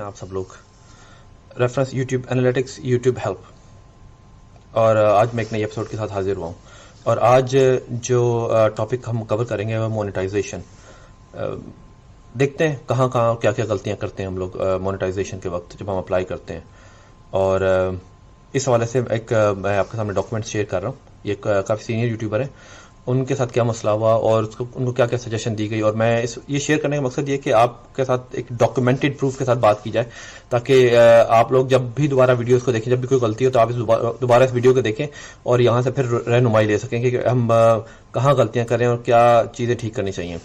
آپ سب لوگ. Reference YouTube analytics YouTube help. اور آج میں ایک نئی ایپیسوڈ کے ساتھ حاضر ہوا ہوں. اور آج جو ٹاپک ہم کور کریں گے وہ مونیٹائزیشن. دیکھتے ہیں کہاں کہاں کیا کیا غلطیاں کرتے ہیں ہم لوگ مونیٹائزیشن کے وقت جب ہم اپلائی کرتے ہیں. اور اس حوالے سے ایک میں آپ کے سامنے ڈاکومنٹ شیئر کر رہا ہوں. یہ کافی سینئر یوٹیوبر ہیں, ان کے ساتھ کیا مسئلہ ہوا اور ان کو کیا کیا سجیشن دی گئی. اور میں یہ شیئر کرنے کا مقصد یہ کہ آپ کے ساتھ ایک ڈاکومنٹڈ پروف کے ساتھ بات کی جائے, تاکہ آپ لوگ جب بھی دوبارہ ویڈیوز کو دیکھیں, جب بھی کوئی غلطی ہو تو آپ دوبارہ اس ویڈیو کو دیکھیں اور یہاں سے پھر رہنمائی لے سکیں کہ ہم کہاں غلطیاں کریں اور کیا چیزیں ٹھیک کرنی چاہیے.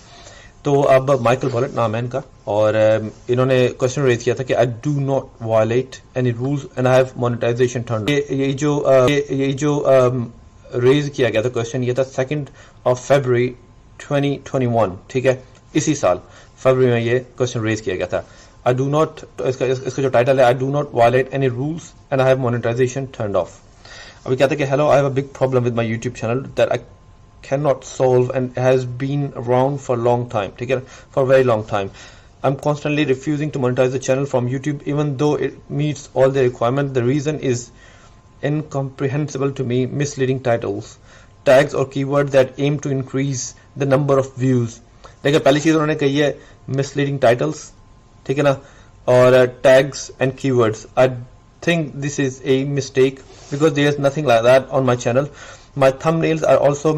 تو اب مائیکل بولٹ نام ہے ان کا, اور انہوں نے کوشچن ریز کیا تھا کہ I do not violate any rules and I have monetisation turn. یہ جو ریز کیا گیا تھا کوشچن, یہ تھا 2 فیبروری 2021, ٹھیک ہے, اسی سال فیبروری میں یہ کوشچن ریز کیا گیا تھا. I do not, اس کا جو ٹائٹل ہے, I do not violate any rules and I have monetization turned off. ابھی کہتے ہیں کہ hello, I have a big problem with my YouTube channel that I cannot solve and has been around for a long time, ٹھیک ہے, for a very long time. I'm constantly refusing to monetize the channel from YouTube even though it meets all the requirements. The reason is incomprehensible to me. Misleading titles, tags or keywords that aim to increase the number of views. دیکھیں پہلی چیز انہوں نے کہی ہے misleading titles, ٹھیک ہے نا, اور tags and keywords. I think this is a mistake because there is nothing like that on my channel. My thumbnails are also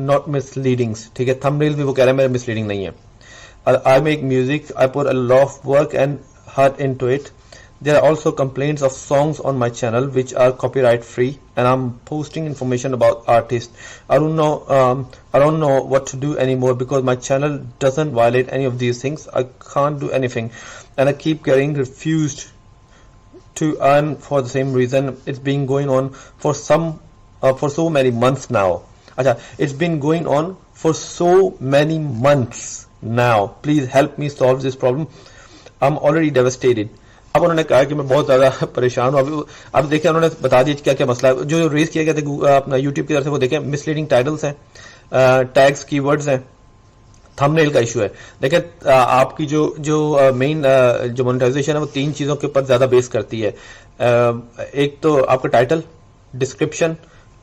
not misleading, ٹھیک ہے, thumbnails بھی وہ کہہ رہے ہیں میرے misleading نہیں ہے. I make music, I put a lot of work and heart into it. There are also complaints of songs on my channel which are copyright free, and I'm posting information about artists. I don't know what to do anymore because my channel doesn't violate any of these things. I can't do anything, and I keep getting refused to earn for the same reason. It's been going on for so many months now. Acha, it's been going on for so many months now. Please help me solve this problem. I'm already devastated. اب انہوں نے کہا کہ میں بہت زیادہ پریشان ہوں. اب دیکھیں انہوں نے بتا دیا کیا کیا مسئلہ ہے جو ریز کیا گیا تھا اپنا یوٹیوب کی طرف سے. وہ دیکھیں مسلیڈنگ ٹائٹلس ہیں, ٹیگس کی ورڈز ہیں, تھم نیل کا ایشو ہے. دیکھیں آپ کی جو مین جو مونیٹائزیشن ہے وہ 3 چیزوں کے اوپر زیادہ بیس کرتی ہے. ایک تو آپ کا ٹائٹل, ڈسکرپشن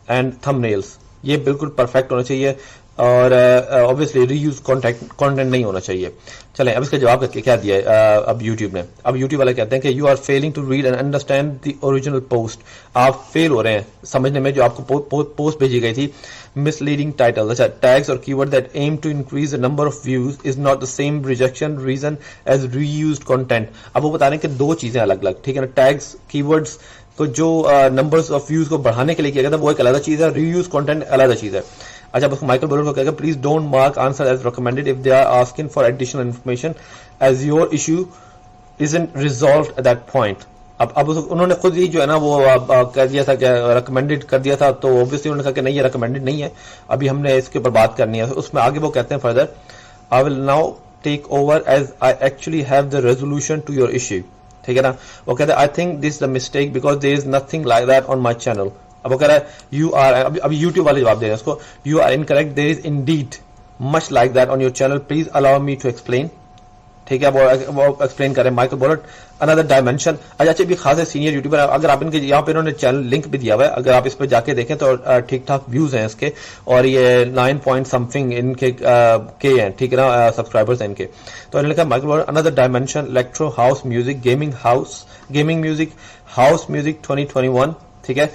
اینڈ تھم نیلس, یہ بالکل پرفیکٹ ہونا چاہیے, اور obviously ری یوز کانٹینٹ نہیں ہونا چاہیے. چلیں اب اس کا جواب کیا دیا ہے اب یوٹیوب نے. اب یوٹیوب والے کہتے ہیں کہ you are failing to read and understand the original post. آپ فیل ہو رہے ہیں سمجھنے میں جو آپ کو پوسٹ بھیجی گئی تھی. مسلیڈنگ ٹائٹل, اچھا, ٹیگس اور keyword that aim to increase the number of views is not the same rejection reason as reused content. اب وہ بتا رہے ہیں کہ 2 چیزیں الگ الگ, ٹھیک ہے نا. ٹیگس کی ورڈس کو جو نمبرز آف ویوز کو بڑھانے کے لیے کیا گیا تھا وہ ایک علیحدہ چیز ہے, ری یوز کانٹینٹ علیحدہ چیز ہے. اچھا, بس مائیکل بولٹ کو کہا کہ please don't mark answer as recommended if they are asking for additional information as your issue isn't resolved at that point. اب انہوں نے خود ہی جو ہے نا وہ کہہ دیا تھا کہ ریکمینڈیڈ کر دیا تھا, تو اوبویسلی انہوں نے کہا کہ نہیں یہ ریکمینڈیڈ نہیں ہے, ابھی ہم نے اس کے اوپر بات کرنی ہے. اس میں آگے وہ کہتے ہیں further, I will now take over as I actually have the resolution to your issue, ٹھیک ہے نا. وہ کہتے ہیں I think this the mistake because there is nothing like that on my channel. اب وہ کہہ رہا ہے یو آر, ابھی یوٹیوب والے جواب دے رہے ہیں اس کو, you are incorrect, there is indeed much like that on your channel, please allow me to explain. ٹھیک ہے, وہ ایکسپلین کریں. مائیکل بولٹ اندر ڈائمینشن. اچھا بھی خاصے سینئر یوٹیوبر ہے, اگر آپ ان کے یہاں پہ انہوں نے چینل لنک بھی دیا ہوا ہے, اگر آپ اس پہ جا کے دیکھیں تو ٹھیک ٹھاک ویوز ہیں اس کے, اور یہ 9 پوائنٹ سمتھنگ ان کے ہیں, ٹھیک ہے نا, سبسکرائبرز ہیں ان کے. تو انہوں نے کہا مائیکل بولٹ اندر dimension, electro house music, gaming music, house music 2021, ٹھیک ہے.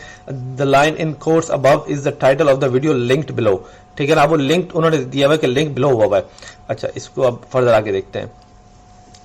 The line in quotes above is the title of the video linked below, ٹھیک ہے نا. اب وہ لنکڈ انہوں نے دیا ہوا ہے کہ لنک بلو ہوا ہے. اچھا, اس کو اب فردر آگے دیکھتے ہیں.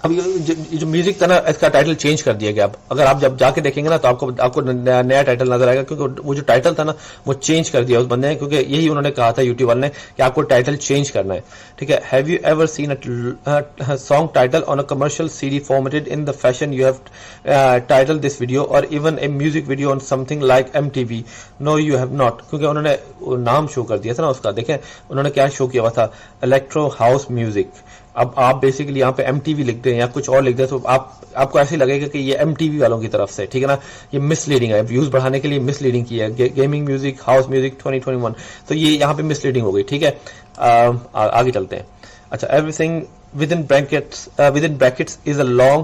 اب یہ جو میوزک تھا نا اس کا ٹائٹل چینج کر دیا گیا. اب اگر آپ جب جا کے دیکھیں گے نا تو آپ کو نیا ٹائٹل نظر آئے گا, کیونکہ وہ جو ٹائٹل تھا نا وہ چینج کر دیا اس بندے نے, کیونکہ یہی انہوں نے کہا تھا یوٹیوب والے نے کہ آپ کو ٹائٹل چینج کرنا ہے, ٹھیک ہے. Have you ever seen a song title on a commercial C D formatted in the fashion you have title this video, اور even a music video on something like MTV. No you have not, کیونکہ انہوں نے نام شو کر دیا تھا نا اس کا. دیکھیں انہوں نے کیا شو کیا ہوا تھا, الیکٹرو ہاؤس میوزک. اب آپ بیسیکلی یہاں پہ MTV لکھ دیں یا کچھ اور لکھ دیں تو آپ کو ایسے لگے گا کہ یہ MTV والوں کی طرف سے, ٹھیک ہے نا. یہ مس لیڈنگ ہے, ویوز بڑھانے کے لیے مس لیڈنگ کی ہے. گیمنگ میوزک, ہاؤس میوزک 2021, تو یہ یہاں پہ مس لیڈنگ ہو گئی, ٹھیک ہے. آگے چلتے ہیں. اچھا, every thing with in brackets is a long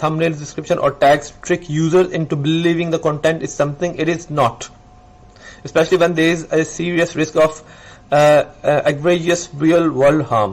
thumbnail description or tags trick users into believing the content is something it is not, especially when there is a serious risk of egregious real world harm,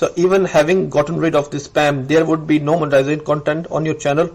So even having gotten rid of this spam, there would be no monetized content on your channel.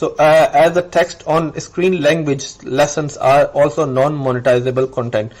So as the text on screen language lessons are also non-monetizable content.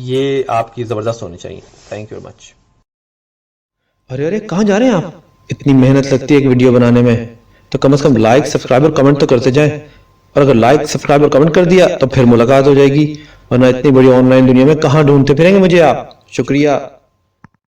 یہ آپ کی زبردست ہونی چاہیے. Thank you very much. ارے کہاں جا رہے ہیں آپ؟ اتنی محنت لگتی ہے ایک ویڈیو بنانے میں، تو کم از کم لائک سبسکرائب اور کمنٹ تو کرتے جائیں. اور اگر لائک سبسکرائب اور کمنٹ کر دیا تو پھر ملاقات ہو جائے گی، ورنہ اتنی بڑی آن لائن دنیا میں کہاں ڈھونڈتے پھریں گے مجھے آپ. شکریہ.